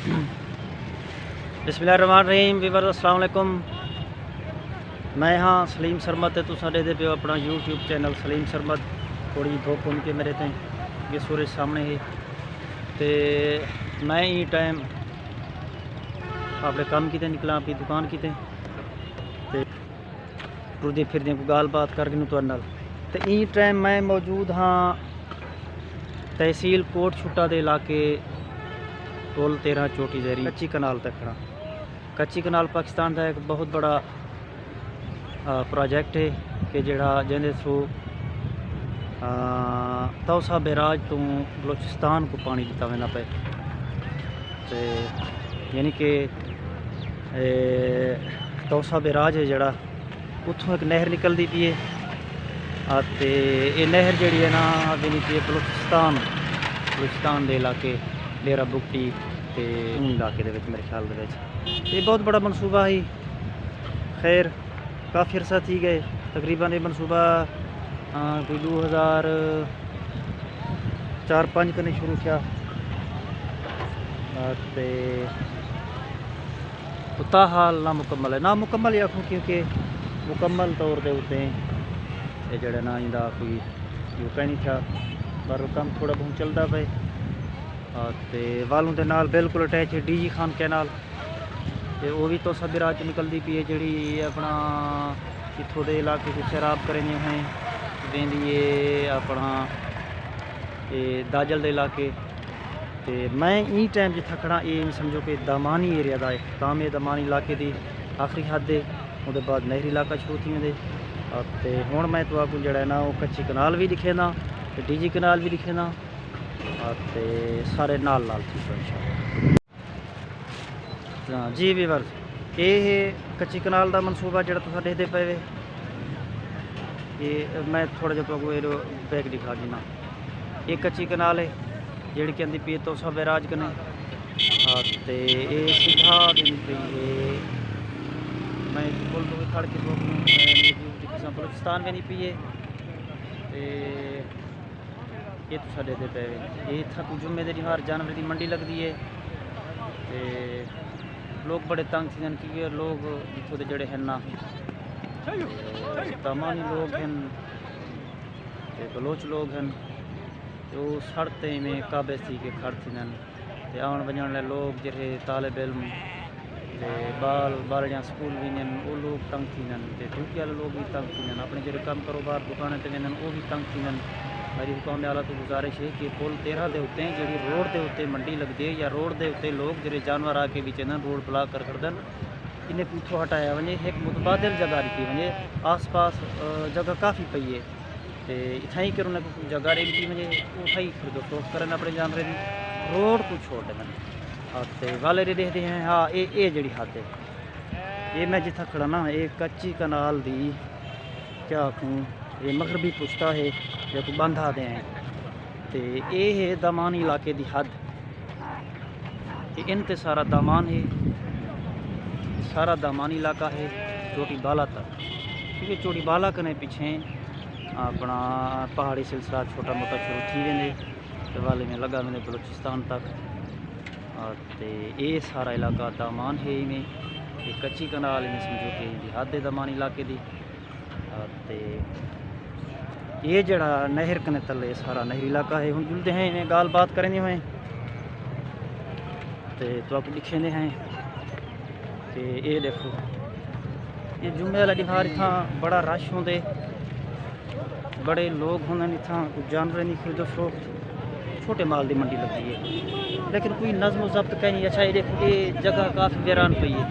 बिस्मिल्लाहिर्रहमानिर्रहीम वीवर अस्सलाम वालेकुम। मैं हाँ सलीम सरमद तुम देखते पे अपना यूट्यूब चैनल सलीम सरमद। थोड़ी धुप होने मेरे ते ये सूरज सामने है तो मैं ही टाइम अपने काम किते निकला अपनी दुकान किते टुरदे फिरदे को गाल बात करके तो ई टाइम मैं मौजूद हाँ तहसील कोट छुट्टा के इलाके टोल 13 चोटी जहरी कच्ची कनाल तक खड़ा। कच्ची कनाल पाकिस्तान का एक बहुत बड़ा प्रोजेक्ट है कि जड़ा जिंदे थ्रू तौसा बैराज तो बलोचिस्तान को पानी दिता वेना पे तो यानी कि तौसा बैराज है जड़ा उतों एक नहर निकलती पी है ये नहर जी है ना देनी पी है बलोचिस्तान के इलाके डेरा बुगटी ते इलाके दे विच मेरे ख्याल दे विच ये बहुत बड़ा मनसूबा है। खैर काफ़ी अरसा थी गए तकरीबन ये मनसूबा कोई 2004-05 कने शुरू किया ते उता हाल ना मुकम्मल है ना मुकम्मल ही आखूँ क्योंकि मुकम्मल तौर पर उत्ते ये जड़ा ना इंदा कोई यूका नहीं था पर काम थोड़ा बहुत चलता पे ते वालों के नाल बिल्कुल अटैच है DG खान कैनाल ते वो भी तो सबराज निकलती पी है जी अपना इतों के इलाके को सैराब करेंगे हैं देंदी है अपना ये दाजल के इलाके ते मैं ई टाइम जिथे खड़ा ये समझो कि दामानी एरिया का है काम ये दामानी इलाके की आखिरी हद है उसके बाद नहरी इलाका शुरू थी वेंदे ते हुण मैं तो आपको जड़ा ना वो कच्ची कनाल भी दिखे ना DG कनाल भी दिखे ना ते सारे नाल थी इंशाअल्लाह जी वीवर। ये कच्ची कनाल का मनसूबा जो तुम देखते पे ये मैं थोड़ा जो तो बैग दिखा देना। ये कच्ची कनाल है जी कहती पी तो सब बैराज कने ते ये सीधा दिन पी है मैं पुल तो भी खड़ के बलोचिस्तान भी नहीं पी है ये तो देखते पे ये इतना कुछ जुम्मे के निहार जानवर की मंडी लगती है तो लोग बड़े तंग थे क्योंकि लोग इतों के जड़े हैं ना तमामी लोग हैं बलोच लोग हैं तो सड़ते में काबे थी के खड़ थी आने वजन वाले लोग जे तालब इल्म बाल स्कूल भी वो लोग तंग थी ड्यूटी वाले लोग भी तंग थी अपने जो कम कारोबार दुकान पर वेंदे वो भी तंग थी। मेरी हुकाम आला तो गुजारिश है कि पुल 13 के उत्ते जी रोड के उत्ते मंडी लगती है या रोड के उत्ते लोग जो जानवर आके भी रोड ब्लॉक कर दन इन्हें पीछों हटाया वजे एक मुतबादिल जगह रखी वजे आस पास जगह काफ़ी पई है तो इतना ही कर उन्हें जगह रखी वजे उठा ही फरोख्त करन अपने जानवर की रोड को छोड़ दें तो वाले देखते हैं। हाँ ये जी हद है ये मैं जिथा खड़ा ना ये कच्ची कनाल दी क्या आखूँ ये मगरबी पुश्ता है जो बंधा दे हैं तो ये है दामान इलाके की हद इन ते सारा दामान है सारा दामानी इलाका है चोटी बाला तक क्योंकि चोटी बाला कने पीछे अपना पहाड़ी सिलसिला छोटा मोटा शुरू थी वेंदे तो वाले में लगा वेंदे बलोचिस्तान तक तो ये सारा इलाका दामान है इमें ये कच्ची कनाल में समझो कि हद है दामान इलाके की तो ये जड़ा नहर कने तले सारा नहरी इलाका है। हम जुलते हैं इन्हें गाल बात करेंगे हुए तो आपको दिखेंदे हैं कि ये देखो ये जुम्मे वाला दिहार इतना बड़ा रश होंदे बड़े लोग होंगे इतना कुछ जानवर नहीं खरीदो फरोख्त छोटे माल की मंडी लगती है लेकिन कोई नज़म ज़ब्त कहीं नहीं। अच्छा ये देखो ये जगह काफ़ी वीरान पई है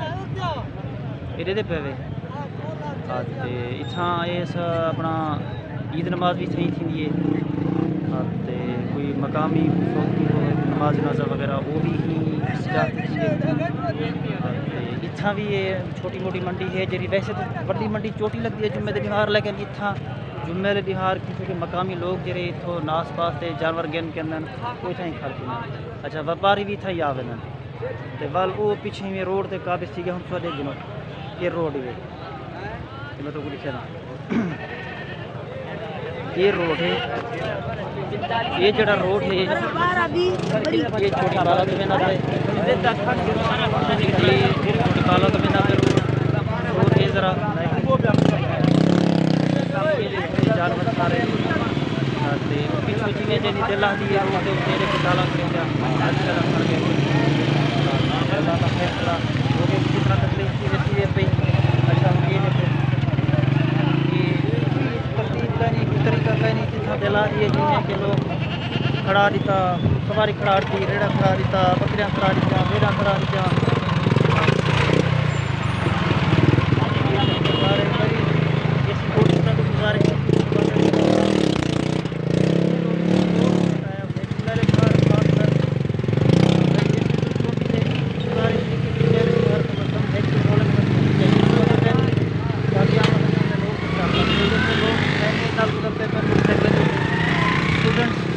ये दे पे इतना इस अपना ईद नमाज भी सही थी है कोई मकामी नमाज जनाजा वगैरह वो भी इतना भी ये छोटी मोटी मंडी है जी वैसे तो बड़ी मंडी चोटी लगती है जुम्मे के दिहार लेकिन इतना जुम्मे के दिहार क्योंकि मकामी लोग जो इतों नास पास से जानवर गिन के अंदर वो इतना ही खर्च अच्छा व्यापारी भी इतना ही आ वेंदन तो वाल वो पीछे में रोड से काबिज थी हम थोड़े दिनों ये रोड वे मैं तो लिखे ना ये रोड है, ये जड़ा रोड है ये छोटी बाला तो बिना पे छोटी बाला तो बिना पे रोड है ज़रा जानवर सारे पिछू जिमें जनी दिला दी है रोड तेरे को डाला करेंगे अल्लाह का फैसला लोगों की कितना तकलीफ की रहती है भाई। अच्छा ये है तरीका कहनी जितना दिला दिए जिन्हें के लोग खड़ा दिता सवारी खड़ा दी रेड़ा खड़ा दिता बकरियाँ खड़ा दिता भेड़ा खड़ा दिता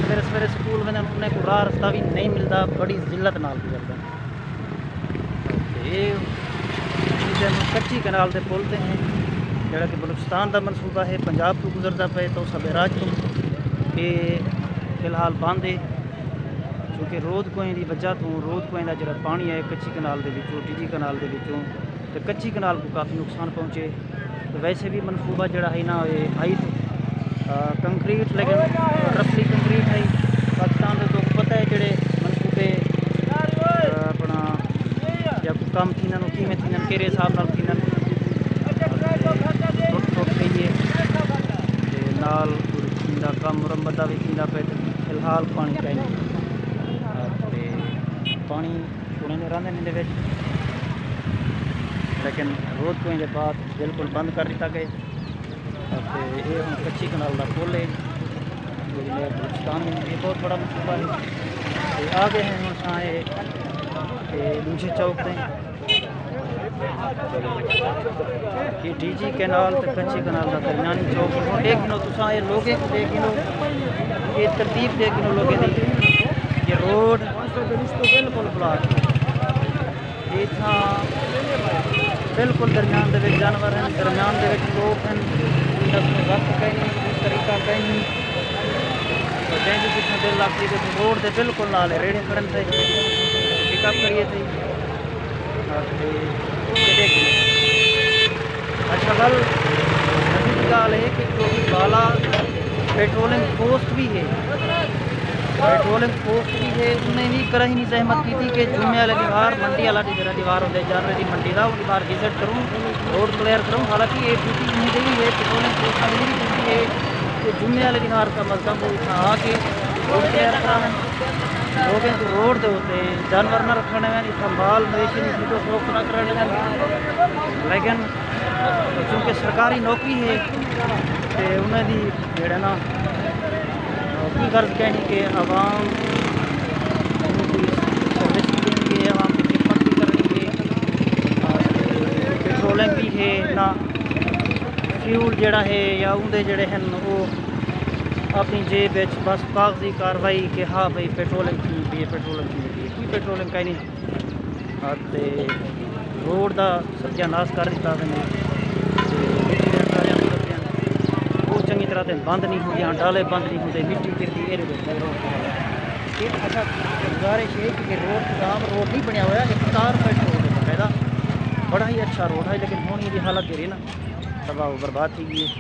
सवेरे सवेरे स्कूल में उन्हें को राह रास्ता भी नहीं मिलता, बड़ी जिल्लत नाल गुजरते हैं। ये कच्ची कनाल से बोलते हैं जोड़ा कि बलूचिस्तान का मनसूबा है, पंजाब को गुजरता पे तो सबेराज तो ये फिलहाल बंद है क्योंकि रोध कोई की वजह तो रोध कोई का जो पानी है कच्ची कनाल के टीजी कनाल के तो कच्ची कनाल को काफ़ी नुकसान पहुँचे। तो वैसे भी मनसूबा जोड़ा है ना ये हाइट कंक्रीट लेकिन रफली कंक्रीट है पाकिस्तान में तो पता है जोड़े मनसूबे अपना या कम थी किमें थी कड़े हिसाब न थी टुट गई है नाल कम मुरम्मत का भी थी पे फिलहाल पानी चाहिए पानी छोड़ने रहते हैं लेकिन रोज कोई बाद बिल्कुल बंद कर दिता गया। ये हम कच्ची कनाल का पुल है बलूचिस्तान में ये बहुत बड़ा मनसूबा है। आ गए हैं हम साए दूसरे चौक से ये डीजी कैनाल तो कच्ची कनाल का दरमियानी चौक देख लो तुसा ये लोगों को देख लो ये तरतीब देख लो लोगों की ये रोड बिल्कुल ब्लॉक ये बिल्कुल दरम्यान के जानवर हैं दरम्यान के लोग हैं वक्त कहीं तरीका कहीं जैसे जितना दिल लगती है रोड से बिल्कुल नाल रेड़े खड़न थे पिकअप करिए थे। अच्छा गल गाल है कि क्योंकि बाला पेट्रोलिंग पोस्ट भी है उन्हें भी करा ही नहीं सहमत की थी कि जुम्मे वाले दीवार मंडी वाला जरा दीवार होते जानवर की मंडी का वो दीवार विजिट करूँ रोड क्लियर करूँ। हालांकि ये ड्यूटी नहीं दी है पेट्रोलिंग पोस्ट की भी ड्यूटी है कि जुम्मे वाले दीवार का मतलब वो आके रोड क्लियर कराना लोगों को रोड दे होते हैं जानवर न रखने में संभाल मवेशी नहीं तो शौक न कराने लेकिन चूँकि सरकारी नौकरी है तो उन्हें जोड़ा ना की गर्ज कहनी कि आवाम सर्विस भी देंगे आवाम की खिदमत भी करेंगे पेट्रोलिंग भी है ना फ्यूल जड़ा है या उनके जड़े हैं वो अपनी जेब बस कागजी कार्रवाई कि हाँ भाई पेट्रोलिंग की कोई पेट्रोलिंग कहीं नहीं रोड का सत्यानाश कर दिता चंगी तरह से बंद नहीं होंगे डाले बंद नहीं होंगे मिट्टी गिरती है अच्छा गुजारिश है कि रोड आम रोड नहीं बनया हुआ एक कारपेट रोड है बकायदा बड़ा ही अच्छा रोड है लेकिन होनी की हालत गिरी ना तबाह बर्बाद थी गई है।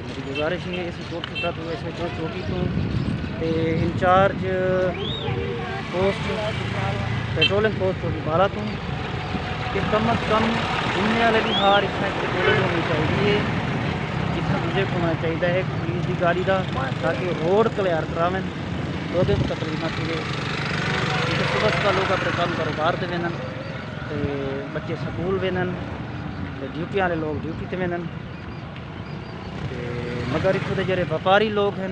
मेरी गुजारिश है इस छोटी तो ऐसे छोटी तो इंचार्ज पोस्ट पेट्रोलिंग पोस्ट होगी बाला तो कि कम अज़ कम घूमने वाले भी हार इसमें पेट्रोलिंग होनी चाहिए विजिट होना चाहिए है पुलिस की गाड़ी का ताकि रोड क्लियर करावें लोगों को तकलीफ ना थी सुबह सुबह लोग अपने काम कारोबार से वेन बच्चे स्कूल वेन ड्यूटी वाले लोग ड्यूटी से वेन मगर इतों के जो व्यापारी लोग हैं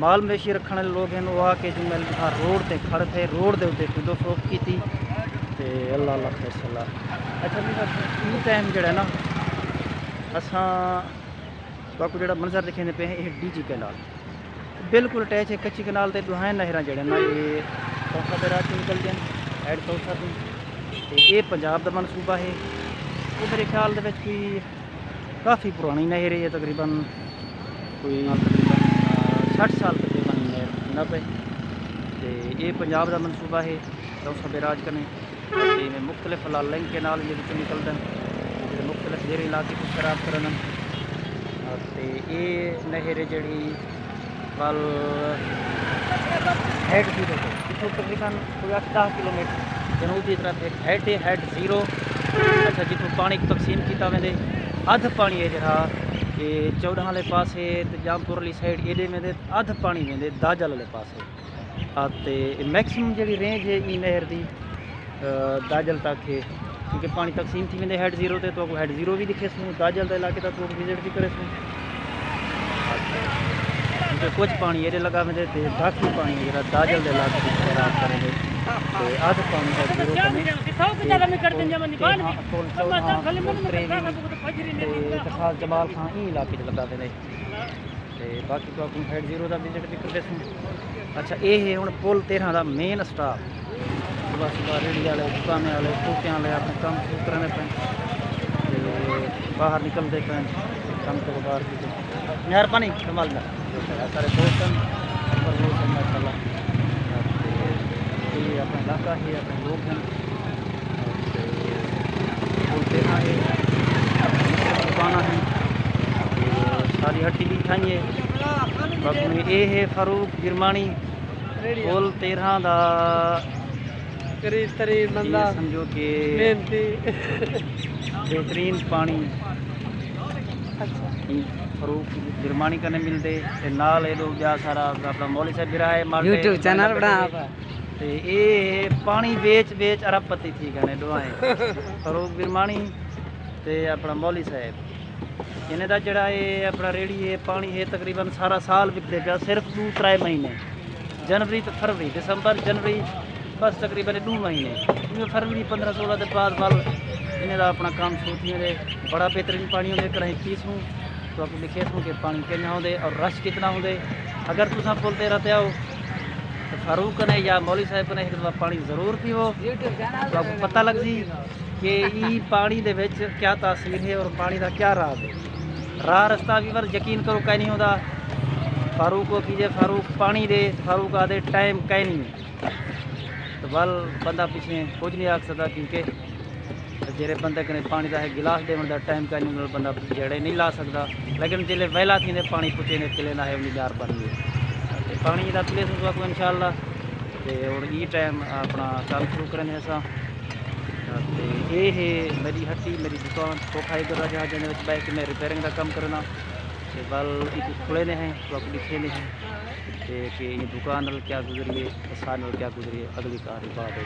माल मवेशी रखने वाले लोग हैं वो आके जो मैं रोड से खड़े थे रोड के उत्ते खुदो फरोख्त की थी अल्लाह अल्लाह फैसला। अच्छा ई टाइम जोड़ा ना असा बाकी जो मंजर दिखे पे हैं डीजी कैनाल बिल्कुल अटैच है कच्ची कनाल से दुहां नहर जड़े ना ये चौथा दे रात निकलते हैं एड चौथा तो ये पंजाब का मनसूबा है वो मेरे ख्याल कोई काफ़ी पुरानी नहर है तकरीबन कोई तकरीबन 60 साल तकरीबन न पे ते ये पंजाब का मनसूबा है चौसा बेराज कने में मुख्तलिफ लिंक के नाल ये निकलते हैं मुख्तलिफ जेरे इलाके को खराब करन ते ये नहर जड़ी वल हेड की देखो इथों तकरीबन कोई 8-10 किलोमीटर जनूबी तरफ एक हेड जीरो अच्छा जितों पानी तकसीम किया वेंदे अध पानी है जरा ये 14 वाले पासे ते जामपुर वाली साइड एडे में अध पानी वेंदे दाजल वाले पासे मैक्सिमम जी रेंज है ई नहर की दाजल तक है क्योंकि पानी तकसीम थी वेंदे हेड जीरो तो हेड जीरो भी दिखे सूँ दाजल के इलाके तक विजिट भी करे सूँ क्योंकि कुछ पानी ये लगा वेंदे ते बाकी पानी जरा दाजल के इलाके की खराब करेंगे अध पानी हेड जीरो खास जमाल खां ई इलाके लगा वेंदे बाकी तो अपनी हेड जीरो का विजिट भी करते सूँ अच्छा ये है हूँ पुल 13 का मेन स्टाफ सुबह सुबह रेहड़ी वाले दुकाने वाले टूटियाँ वाले अपने काम शुरू कराने पे बाहर निकलते पे काम को बाहर की मेहरबानी कमाल में सारे दोस्त माशाल्लाह ये अपना इलाका है अपने लोग हैं पुल 13 है दुकाना है सारी हट्टी भी खाई है बाकी ये है फारूक गिरमानी पुल 13 का समझो कि बेहतरीन पानी फरूक गिरमानी करने मिलते नाल जा सारा अपना मौली साहब भी रहा है यूट्यूब चैनल बना ये पानी बेच अरबपति थी कहने दुआएं फरूक गिरमानी ते अपना मौली साहब इन्हें का जड़ा है अपना रेहड़ी है पानी है तकरीबन सारा साल बिकते पे सिर्फ 2-3 महीने जनवरी तो फरवरी दिसंबर जनवरी बस तकरीबन 2 महीने फरवरी 15-16 के बाद वाल इन्हें अपना काम सोचिए बड़ा बेहतरीन पानी होंगे कहीं पीसूँ तो आपको लिखे सूँ कि पानी कितना होंगे और रश कितना होंगे अगर तुम बोलते रहते हो तो फारूक ने या मौली साहब ने एक दफा पानी जरूर पीवो तो आपको पता लग जी कि ये पानी दे विच क्या तासीर है और पानी का क्या राज है राह रस्ता भी पर यकीन करो कहीं नहीं होता फारूक को कीजिए फारूक पानी दे फारूक आदे टाइम कहीं नहीं तो बल बंदा पिछले कुछ नहीं आख सकता क्योंकि जेरे बंदे कने पानी का है गिलास देवन का टाइम का नहीं बंदा जेड़े नहीं ला सकता लेकिन जिले वहला थी पानी पुचे ने किले ना है उन्हें जार बन गए पानी का प्लेस को इंशाल्लाह और ये टाइम अपना काम शुरू करें ऐसा ये है मेरी हट्टी मेरी दुकान सोफा इधर जहाँ जने बैठ के मैं रिपेयरिंग का काम करना बल खुले ने हैं तो आपको लिखे नहीं हैं कि ये दुकान क्या गुजरी है साल क्या गुजरी है अगली कहानी बात है।